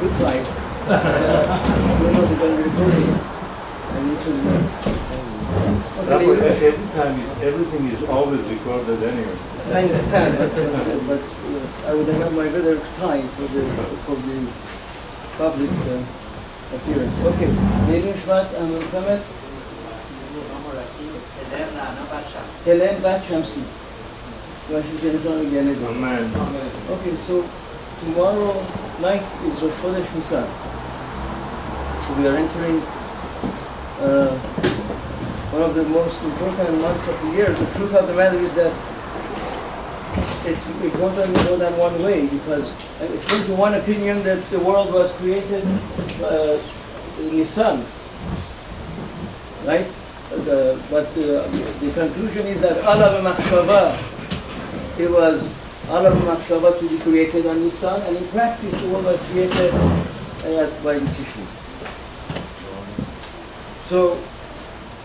good time. We're not going to be recording. I need to every time everything is always recorded anyway. I understand, but I would have my better time for the public appearance. Okay. Neirin Shvat and Muhammad. Helen bat Shamsi. Amen. Okay, so tomorrow night is Rosh Chodesh Nisan. So we are entering one of the most important months of the year. The truth of the matter is that it's important in more than one way, because according to one opinion that the world was created in Nisan, right? But the conclusion is that Alav Machshava, it was Alav Machshava to be created on Nisan, and in practice the world was created by the Tishri. So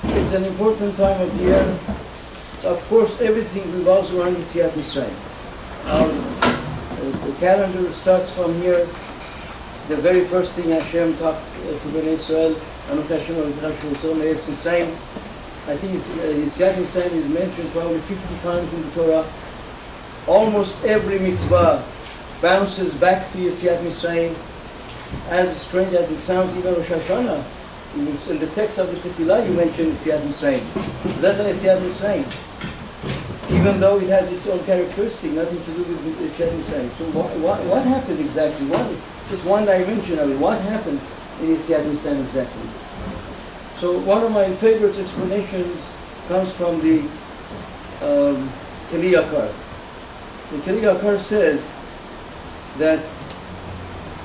it's an important time of the year. So of course everything revolves around Yetziat Mitzrayim. The calendar starts from here. The very first thing Hashem talked to Bnei Israel, Anochi Hashem Elokecha Shel Me'eretz Mitzrayim. I think Yetziat Mitzrayim is mentioned probably 50 times in the Torah. Almost every mitzvah bounces back to Yetziat Mitzrayim. As strange as it sounds, even Rosh Hashanah, in the text of the Tefillah, you mention Yetziat Mitzrayim. Zecher Yetziat Mitzrayim. Even though it has its own characteristic, nothing to do with Yetziat Mitzrayim. So what happened exactly? Just one dimension of it. What happened in Yetziat Mitzrayim exactly? So one of my favorite explanations comes from the Keli Yakar. The Keli Yakar says that,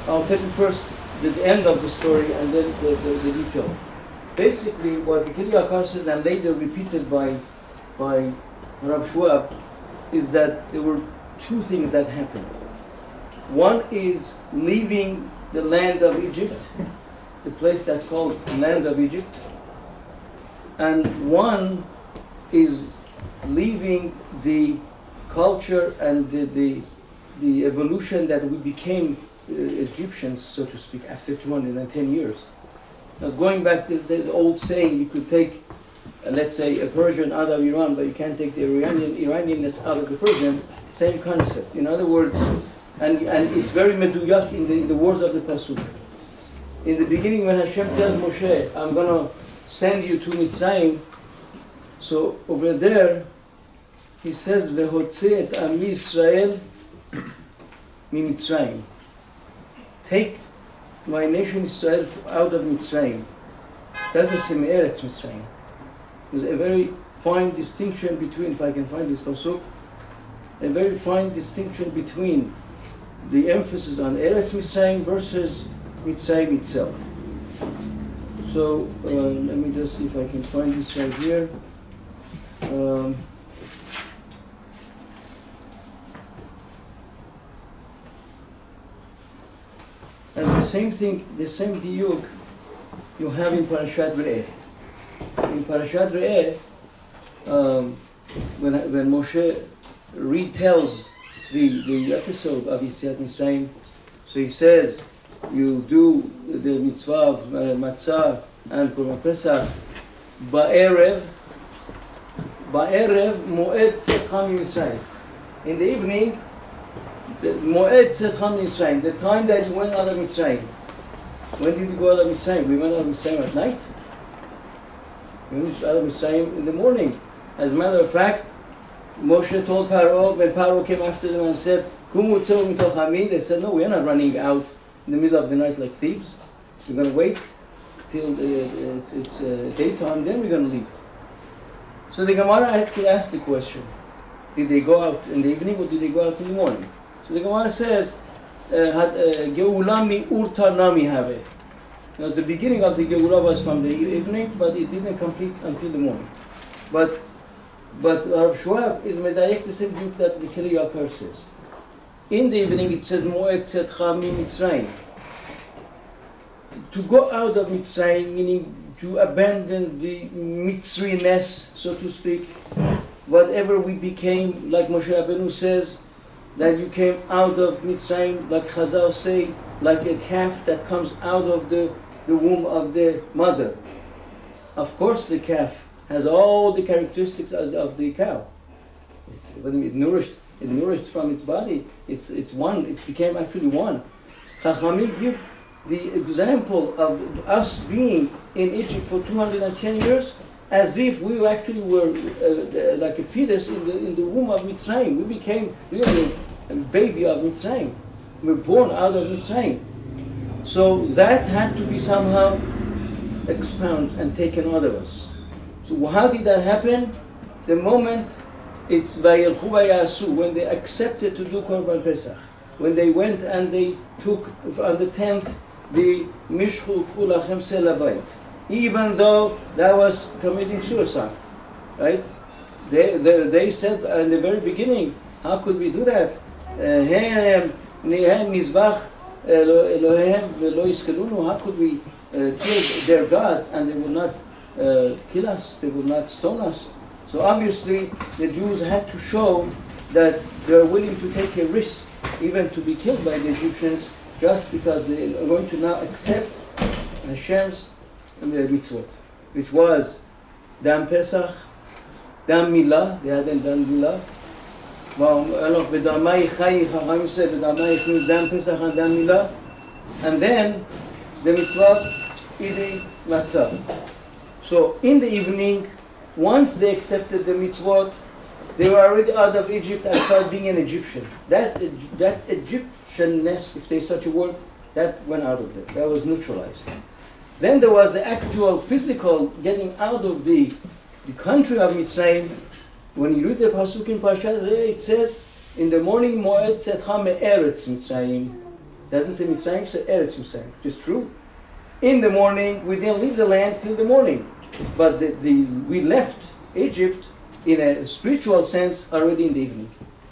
I'll tell you first the end of the story and then the detail. Basically, what the Keli Yakar says, and later repeated by Rav Shwab, is that there were two things that happened. One is leaving the land of Egypt, the place that's called land of Egypt, and one is leaving the culture and the evolution that we became Egyptians, so to speak, after 210 years. Now, going back to the old saying, you could take, let's say, a Persian out of Iran, but you can't take the Iranianness out of the Persian. Same concept. In other words, and it's very meduyak in the words of the pasuk. In the beginning, when Hashem tells Moshe, "I'm going to send you to Mitzrayim," so over there, he says, "Vehotze et ami Yisrael mi Mitzrayim." Take my nation Israel out of Mitzrayim. That's a Me'eretz Mitzrayim. There's a very fine distinction between, if I can find this pasuk, a very fine distinction between the emphasis on Eretz Mitzrayim versus Mitzrayim itself. So let me just see if I can find this right here. And the same thing, the same diuk you have in Parashat Re'eh. In Parashat Re'eh, when Moshe retells the episode of Yetziat Mitzrayim, so he says, you do the mitzvah of matzah and Korban Pesach, ba'erev moed tzatcha mitzrayim. In the evening, the moed tzatcha mitzrayim, the time that you went out of Mitzrayim. When did you go out of Mitzrayim? We went out of Mitzrayim at night. We went out of Mitzrayim in the morning. As a matter of fact, Moshe told Paro, when Paro came after them and said, Kumu tzeu mitoch hami, they said, no, we are not running out in the middle of the night like thieves. We're going to wait till it's daytime, then we're going to leave. So the Gemara actually asked the question, did they go out in the evening or did they go out in the morning? So the Gemara says, Geula mi urta nami have. The beginning of the Geula was from the evening, but it didn't complete until the morning. But Rav Shwab is medayek the same book that the Keli Yakar says. In the evening it says Moed Tzatcha mi Mitzrayim. To go out of Mitzrayim, meaning to abandon the Mitzriness, so to speak, whatever we became, like Moshe Rabbeinu says, that you came out of Mitzrayim, like Chazal say, like a calf that comes out of the womb of the mother. Of course, the calf has all the characteristics as of the cow. When it nourished from its body, it's one. It became actually one. Chachamim give the example of us being in Egypt for 210 years, as if we actually were like a fetus in the womb of Mitzrayim. We became really a baby of Mitzrayim. We were born out of Mitzrayim. So that had to be somehow expounded and taken out of us. So how did that happen? The moment it's Vayelchu Vayasu, when they accepted to do Korban Pesach, when they went and they took on the 10th the Mishchu Kulachem Selabayit, even though that was committing suicide, right? They said in the very beginning, how could we do that? How could we kill their gods and they would not kill us, they would not stone us? So obviously the Jews had to show that they are willing to take a risk, even to be killed by the Egyptians, just because they are going to now accept Hashem's mitzvot, which was Dam Pesach, Dam Milah. They hadn't done Milah. Chachamim said B'damayich means Dam Pesach and Dam Milah, and then the mitzvah Idi Matzah. So in the evening, once they accepted the mitzvot, they were already out of Egypt and started being an Egyptian. That Egyptianness, if there's such a word, that went out of them. That was neutralized. Then there was the actual physical getting out of the country of Mitzrayim. When you read the pasuk in Parashat, it says, in the morning, Moed Tzedcha me'eretz Mitzrayim. It doesn't say Mitzrayim, it says Eretz Mitzrayim, which is true. In the morning, we didn't leave the land till the morning. But we left Egypt in a spiritual sense already in the evening.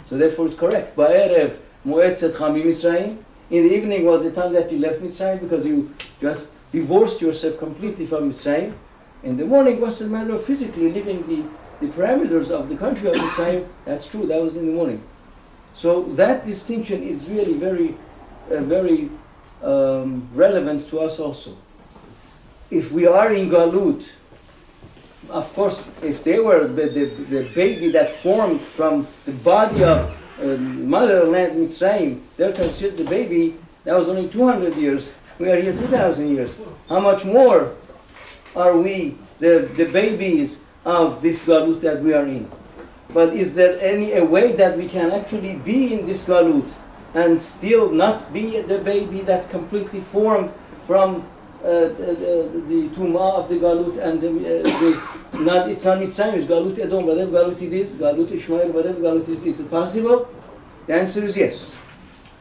So therefore it's correct. Ba'erev Moed Tzedcha Mitzrayim. In the evening was the time that you left Mitzrayim because you just divorced yourself completely from Mitzrayim. In the morning was a matter of physically leaving the parameters of the country of Mitzrayim. That's true, that was in the morning. So that distinction is really very relevant to us also. If we are in Galut, of course, if they were the baby that formed from the body of motherland Mitzrayim, they're considered the baby, that was only 200 years. We are here 2,000 years. How much more are we the babies of this Galut that we are in? But is there a way that we can actually be in this Galut and still not be the baby that's completely formed from the Tumah of the Galut and it's not Mitzrayim, it's Galut Edom, whatever Galut it is, Galut Ishmael, whatever Galut it is it possible? The answer is yes.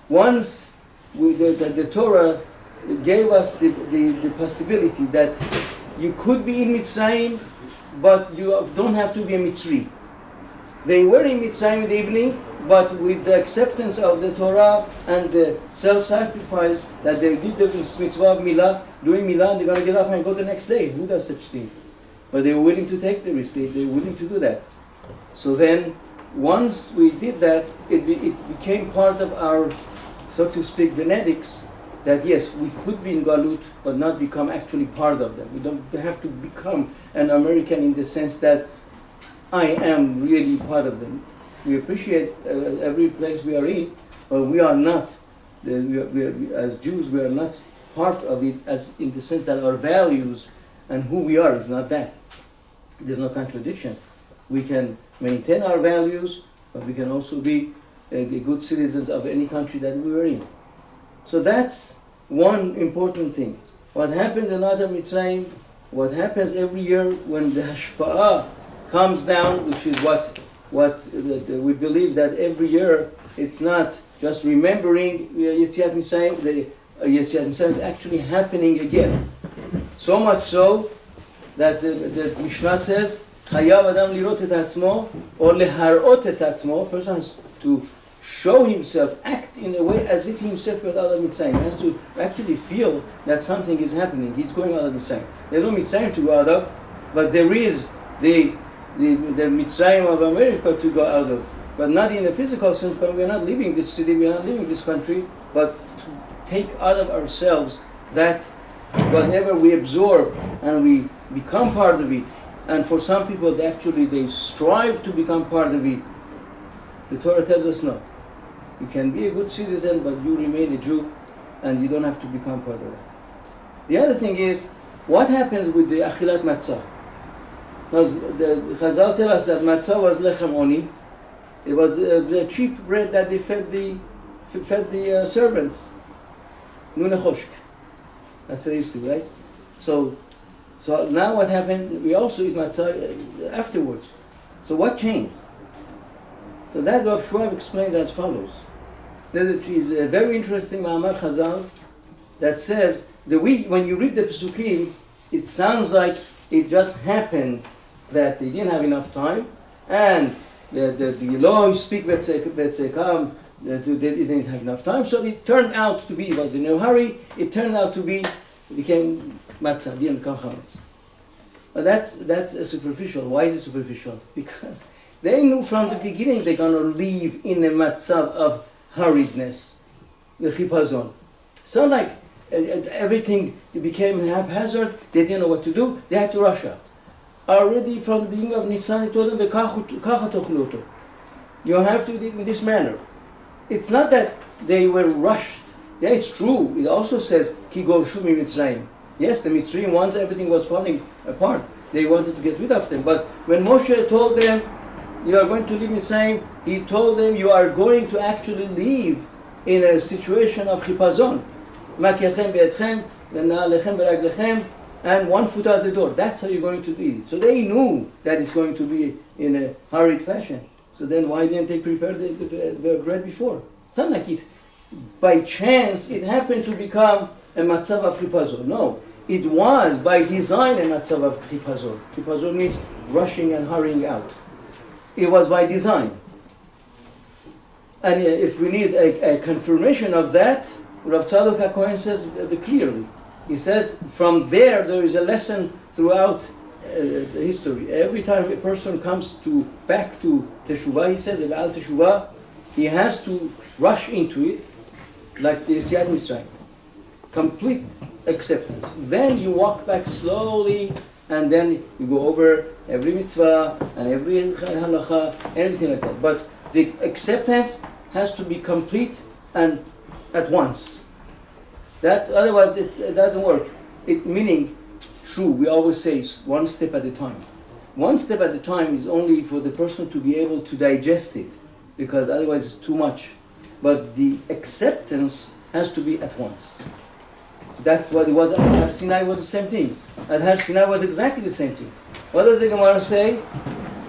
Once the Torah gave us the possibility that you could be in Mitzrayim, but you don't have to be a Mitzri. They were in Mitzrayim in the evening, but with the acceptance of the Torah and the self-sacrifice that they did the mitzvah of Milah, doing Milah, and they're going to get up and go the next day. Who does such thing? But they were willing to take the risk. They were willing to do that. So then, once we did that, it became part of our, so to speak, genetics, that yes, we could be in Galut, but not become actually part of them. We don't have to become an American in the sense that I am really part of them. We appreciate every place we are in, but we are not, as Jews, we are not part of it, as in the sense that our values and who we are is not that. There's no contradiction. We can maintain our values, but we can also be good citizens of any country that we are in. So that's one important thing. What happened in Adam Mitzrayim, what happens every year when the Hashpa'ah comes down, which is what we believe that every year it's not just remembering Yetziat Mitzrayim, the Yetziat Mitzrayim is actually happening again. So much so that the Mishnah says, Chayav Adam lirot et atzmo, or leharot et atzmo. A person has to show himself, act in a way as if he himself were out of Mitzrayim. He has to actually feel that something is happening. He's going out of Mitzrayim. There's no Mitzrayim to go out of, but there is the Mitzrayim of America to go out of. But not in a physical sense, but we are not leaving this city, we are not leaving this country, but to take out of ourselves that whatever we absorb and we become part of it, and for some people they strive to become part of it, the Torah tells us no. You can be a good citizen, but you remain a Jew, and you don't have to become part of that. The other thing is, what happens with the achilat matzah? Now, the Chazal tell us that matzah was lechem oni. It was the cheap bread that they fed the servants. Nune choshk. That's what they used to, right? So now what happened? We also eat matzah afterwards. So what changed? So that Rav Schwab explains as follows. So that is a very interesting Ma'amar Chazal that says when you read the Pesukim, it sounds like it just happened that they didn't have enough time, and the law speak Vetsekam, they didn't have enough time, so it turned out to be, it was in a hurry, it became matzah, didn't become chametz. But that's a superficial. Why is it superficial? Because they knew from the beginning they're going to live in a matzav of hurriedness, the chipazon. So like everything became haphazard, they didn't know what to do, they had to rush out. Already from the beginning of Nissan, he told them, you have to do it in this manner. It's not that they were rushed. Yeah, it's true. It also says, Ki gorshu mitzrayim. Yes, the Mitzrayim, once everything was falling apart, they wanted to get rid of them. But when Moshe told them, you are going to leave Mitzrayim, he told them, you are going to actually live in a situation of chipazon. Makechem be'etchem, v'na'alechem be'raglechem, and 1 foot out the door. That's how you're going to do it. So they knew that it's going to be in a hurried fashion. So then why didn't they prepare the bread before? It's not like it, by chance, it happened to become a matzav of chipazon. No, it was by design a matzav of chipazon. Chipazon means rushing and hurrying out. It was by design. And if we need a confirmation of that, Rav Tzadok HaKohen says clearly. He says from there is a lesson throughout the history. Every time a person comes back to Teshuvah, he says, Al Teshuvah, he has to rush into it like the Yetziat Mitzrayim. Complete acceptance. Then you walk back slowly, and then you go over every mitzvah and every halacha, anything like that. But the acceptance has to be complete and at once. That otherwise it doesn't work. Meaning, true, we always say one step at a time. One step at a time is only for the person to be able to digest it, because otherwise it's too much. But the acceptance has to be at once. That's what it was at Har Sinai, was the same thing. At Har Sinai was exactly the same thing. What does the Gemara say?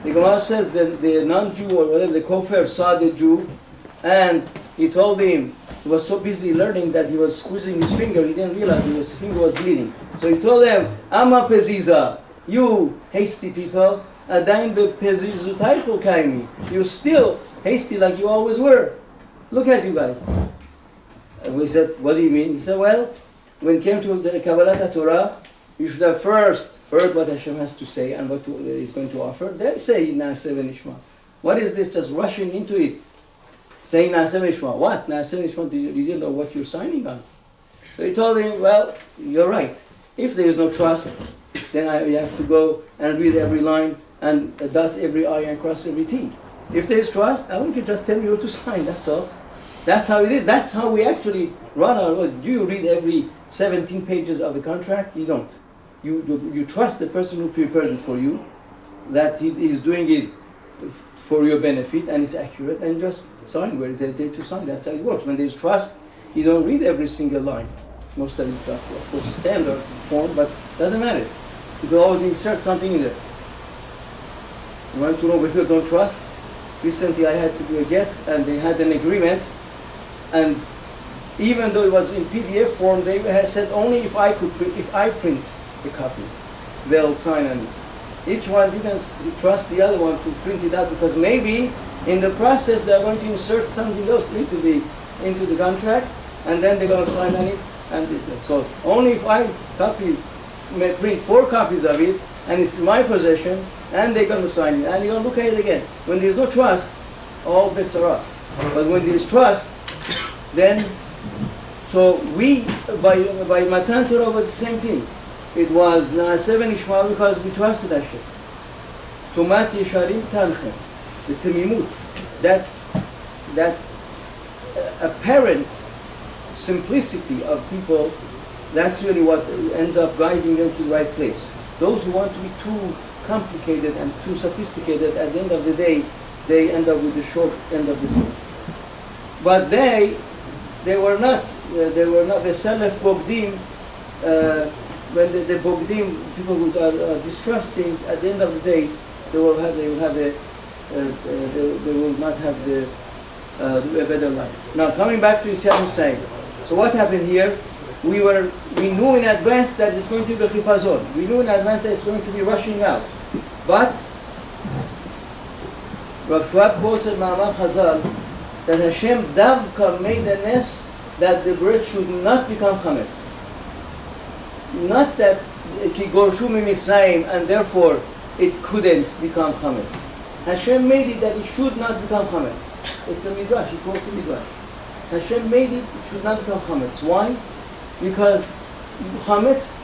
The Gemara says that the non-Jew or whatever, the kofar, saw the Jew, and he told him, he was so busy learning that he was squeezing his finger, he didn't realize his finger was bleeding. So he told them, Ama peziza, you hasty people, adain bepezizutaychu kaimi. You're still hasty like you always were. Look at you guys. And we said, what do you mean? He said, well, when it came to the Kabbalat Torah, you should have first heard what Hashem has to say and what He's going to offer. Then say Naaseh v'nishma. What is this? Just rushing into it, saying Naaseh v'nishma. What? Naaseh v'nishma? You didn't know what you're signing on. So he told him, well, you're right. If there is no trust, then you have to go and read every line and dot every I and cross every T. If there is trust, I want you to just tell me what to sign. That's all. That's how it is. That's how we actually run our world. Do you read every 17 pages of a contract? You don't. You trust the person who prepared it for you, that he is doing it for your benefit and it's accurate, and just sign where they tell you to sign. That's how it works. When there's trust, you don't read every single line. Most of it's, of course, standard form, but doesn't matter. You can always insert something in there. You want to know where people don't trust? Recently I had to do a get, and they had an agreement, and even though it was in PDF form, they had said only if I print the copies, they'll sign on it. Each one didn't trust the other one to print it out, because maybe in the process they're going to insert something else into the contract, and then they're going to sign on it. So only if I print 4 copies of it, and it's in my possession, and they're going to sign it, and you're going to look at it again. When there's no trust, all bets are off. But when there's trust, then So we, by Matan Torah was the same thing. It was Na'aseh v'nishma because we trusted Hashem. Tumat Yesharim Tanchem. The Temimut. That apparent simplicity of people, that's really what ends up guiding them to the right place. Those who want to be too complicated and too sophisticated, at the end of the day, they end up with the short end of the stick. But they were not the Salaf Bogdim. When the Bogdim, people who are distrusting, at the end of the day, they will not have a better life. Now coming back to Isaiah Hussein. So what happened here? We knew in advance that it's going to be chipazon. We knew in advance that it's going to be rushing out. But Rav Shwab quotes in Ma'amar Chazal that Hashem davka made a nes that the bread should not become chametz. Not that ki gorshu mitzrayim and therefore it couldn't become chametz. Hashem made it that it should not become chametz. It's a midrash. He quotes a midrash. Hashem made it should not become chametz. Why? Because chametz,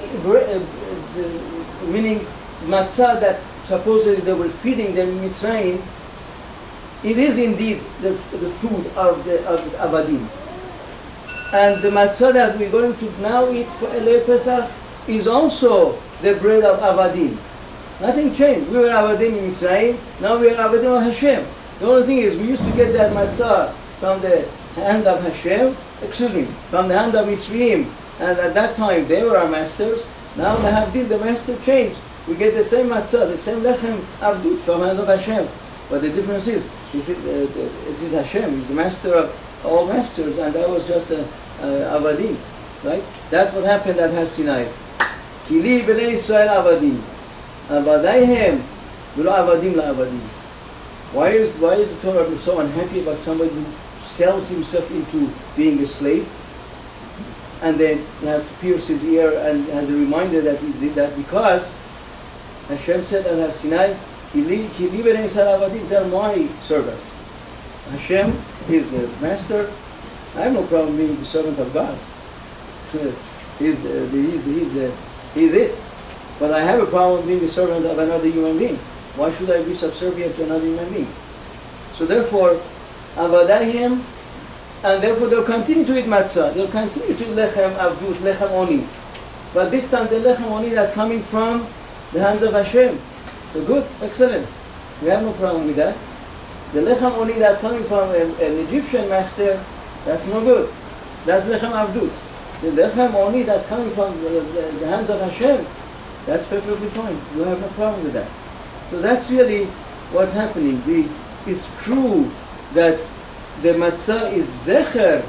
meaning matzah that supposedly they were feeding them in Mitzrayim, it is indeed the food of the Avadim. And the matzah that we're going to now eat for Elei Pesach is also the bread of Avadim. Nothing changed. We were Avadim in Mitzrayim, now we are Avadim of Hashem. The only thing is we used to get that matzah from the hand of Hashem, from the hand of Mitzrayim, and at that time they were our masters. Now the Havdil, the master changed. We get the same matzah, the same lechem avdut from the hand of Hashem. But the difference is, this is Hashem, He's the master of all masters, and that was just Avadim, right? That's what happened at Har Sinai. Kili b'nei Yisrael Avadim, Avadaihem v'lo Avadim la'Avadim. Why is the Torah so unhappy about somebody who sells himself into being a slave, and then you have to pierce his ear and has a reminder that he did that because Hashem said at Har Sinai, Kili b'nei Yisrael Avadim, they're my servants. Hashem is the master. I have no problem being the servant of God. He's it. But I have a problem being the servant of another human being. Why should I be subservient to another human being? So therefore, Avadayim, and therefore they'll continue to eat matzah. They'll continue to eat lechem avdut, lechem oni. But this time the lechem oni that's coming from the hands of Hashem. So good, excellent. We have no problem with that. The lechem oni that's coming from an Egyptian master, that's no good. That's lechem avdut. The lechem oni that's coming from the hands of Hashem, that's perfectly fine. You have no problem with that. So that's really what's happening. It's true that the matzah is zecher,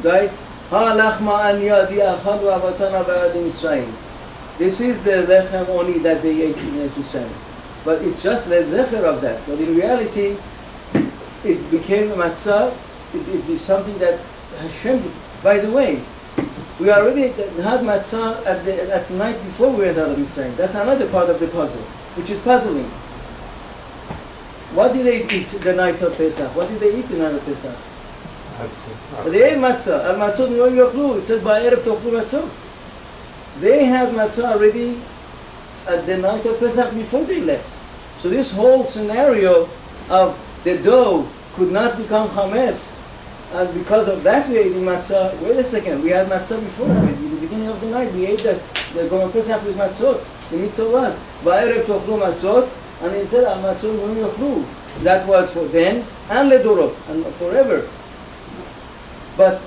right? Ha-lachma an yadi achalu avatana ba'adim Yisrael. This is the lechem oni that they ate in Mitzrayim. But it's just the zecher of that. But in reality, it became a matzah. It is something that Hashem did. By the way, we already had matzah at the night before we went out of Mitzrayim. That's another part of the puzzle, which is puzzling. What did they eat the night of Pesach? What did they eat the night of Pesach? Matzah. They ate matzah. Al-matzot no yochlu. It said, Ba'erev tochlu matzot. They had matzah already at the night of Pesach before they left. So this whole scenario of the dough could not become chametz, and because of that we ate the matzah. Wait a second, we had matzah before already. In the beginning of the night we ate the Gomer Pesach with matzot. The mitzvah was Ba'erev tochlu matzot, and it said al matzot no yochlu. That was for then and ledorot and forever. But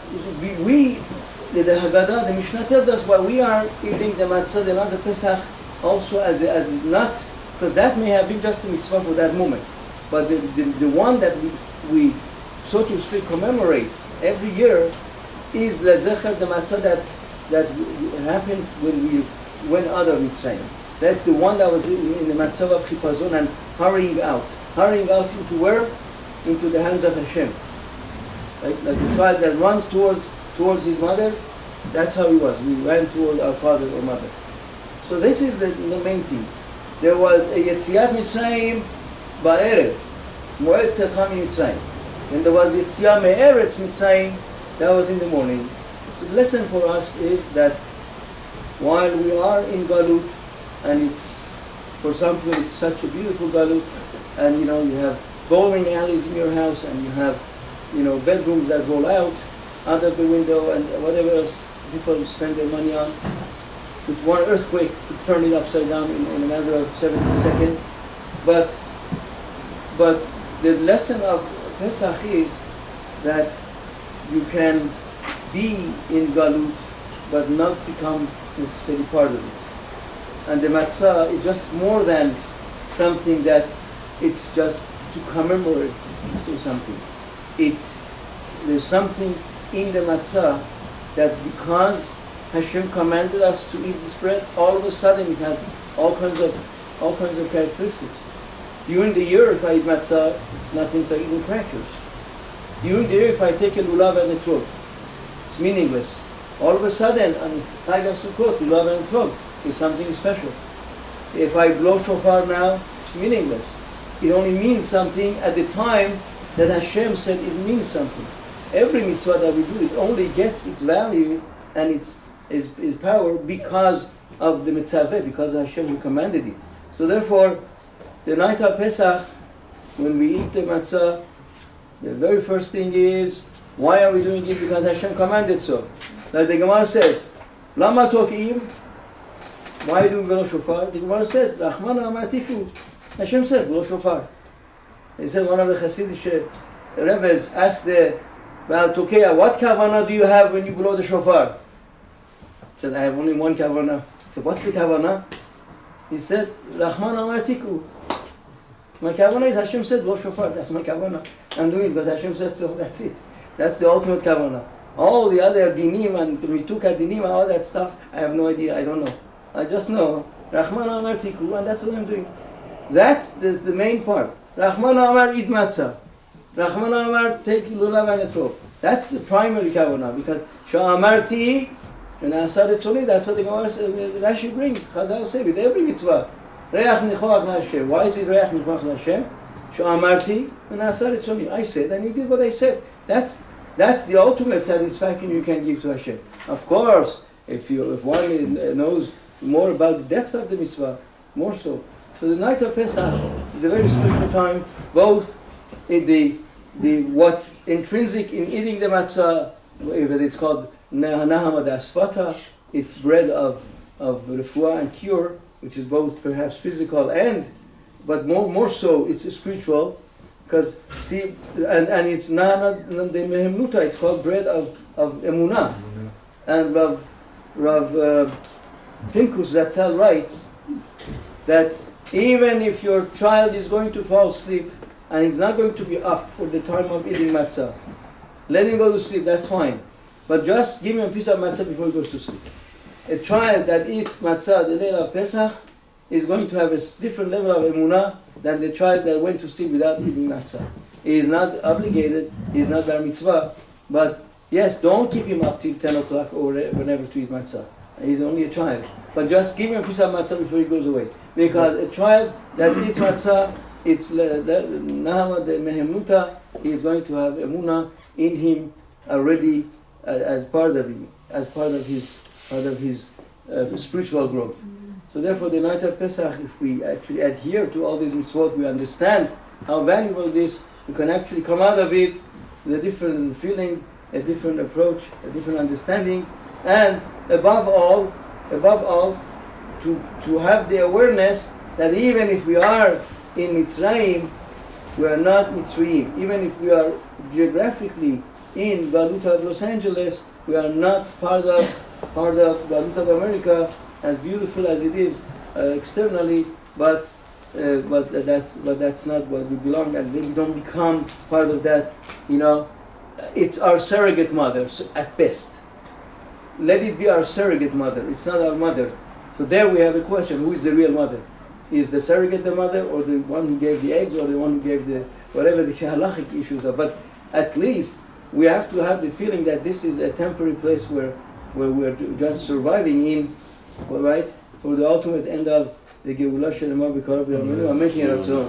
the Haggadah, the Mishnah tells us why we are eating the matzah the night of Pesach also as not, because that may have been just a mitzvah for that moment. But the one that we so to speak commemorate every year is lezecher, the matzah that happened when we went out of Mitzrayim. That the one that was in the matzah of chipazon and hurrying out into where? Into the hands of Hashem. Like the child that runs towards his mother, that's how he was. We ran toward our father or mother. So this is the main thing. There was a Yetziat Mitzrayim ba'erev, Moed Tzedcha Mitzrayim. Then there was Yetziat Me'eretz Mitzrayim That was in the morning. So the lesson for us is that while we are in Galut, and it's, for some people it's such a beautiful Galut, and you have bowling alleys in your house, and you have bedrooms that roll out of the window, and whatever else people spend their money on. With one earthquake could turn it upside down in a matter of 70 seconds. But the lesson of Pesach is that you can be in Galut, but not become necessarily part of it. And the matzah is just more than something that it's just to commemorate, to say something. There's something in the matzah that because Hashem commanded us to eat this bread, all of a sudden it has all kinds of characteristics. During the year, if I eat matzah, it's nothing like eating crackers. During the year, if I take a lulav and a trog, it's meaningless. All of a sudden, on Chag of Sukkot, lulav and a trog is something special. If I blow shofar now, it's meaningless. It only means something at the time that Hashem said it means something. Every mitzvah that we do, it only gets its value and its power because of the mitzvah, because Hashem who commanded it. So therefore, the night of Pesach, when we eat the matzah, the very first thing is, why are we doing it? Because Hashem commanded so. Like the Gemara says, Lama tokim, why do we blow shofar? The Gemara says, Rahmana amatiku. Hashem says, blow shofar. He said, one of the Hasidic Rebbes asked the Baal Tokeya, what kavanah do you have when you blow the shofar? He said, I have only one kavanah. He said, what's the kavanah? He said, Rahmana amatiku. My kavanah is Hashem said, blow shofar. That's my kavanah. I'm doing it because Hashem said so. That's it. That's the ultimate kavanah. All the other dinim and mituka dinim, all that stuff, I have no idea. I don't know. I just know Rahman Amar Tiku, and that's what I'm doing. That's the main part. Rahman Amar Eid Matzah. Rahman Amar take lulav and a throw. That's the primary kavanah, because Sha'amarti and Asar Tzoni, that's what the Gemara Rashi brings. Chazal say with every mitzvah. Reach Nichoach LaHashem. Why is it Reach Nichoach LaHashem? Sha'amarti and Asar Tzoni. I said, and you did what I said. That's the ultimate satisfaction you can give to Hashem. Of course, if one knows more about the depth of the mitzvah, more so. So the night of Pesach is a very special time, both in the what's intrinsic in eating the matzah, whether it's called Nahamad Asfata, it's bread of refuah and cure, which is both perhaps physical but more so it's spiritual. Because see, and it's Nana de Mehemnuta, it's called bread of emunah. And Rav Pinkus Zatzal writes that even if your child is going to fall asleep and he's not going to be up for the time of eating matzah, let him go to sleep, that's fine. But just give him a piece of matzah before he goes to sleep. A child that eats matzah the day of Pesach is going to have a different level of emunah than the child that went to sleep without eating matzah. He is not obligated, he is not bar mitzvah, but yes, don't keep him up till 10 o'clock or whenever to eat matzah. He's only a child. But just give him a piece of matzah before he goes away. Because a child that eats matzah, it's Nahama de Mehemnuta, he is going to have emunah in him already as part of his spiritual growth. So therefore, the night of Pesach, if we actually adhere to all these mitzvot, we understand how valuable it is. We can actually come out of it with a different feeling, a different approach, a different understanding, and above all, to have the awareness that even if we are in Mitzrayim, we are not Mitzrayim. Even if we are geographically in Galut of Los Angeles, we are not part of Galut of America, as beautiful as it is externally, but that's not what we belong, and we don't become part of that. It's our surrogate mother at best. Let it be our surrogate mother. It's not our mother. So there we have a question: who is the real mother? Is the surrogate the mother, or the one who gave the eggs, or the one who gave the whatever the halachic issues are? But at least we have to have the feeling that this is a temporary place where we're just surviving in. All right, for the ultimate end of the Geulah Shelema B'Kol B'Yamenu. I'm making it up so.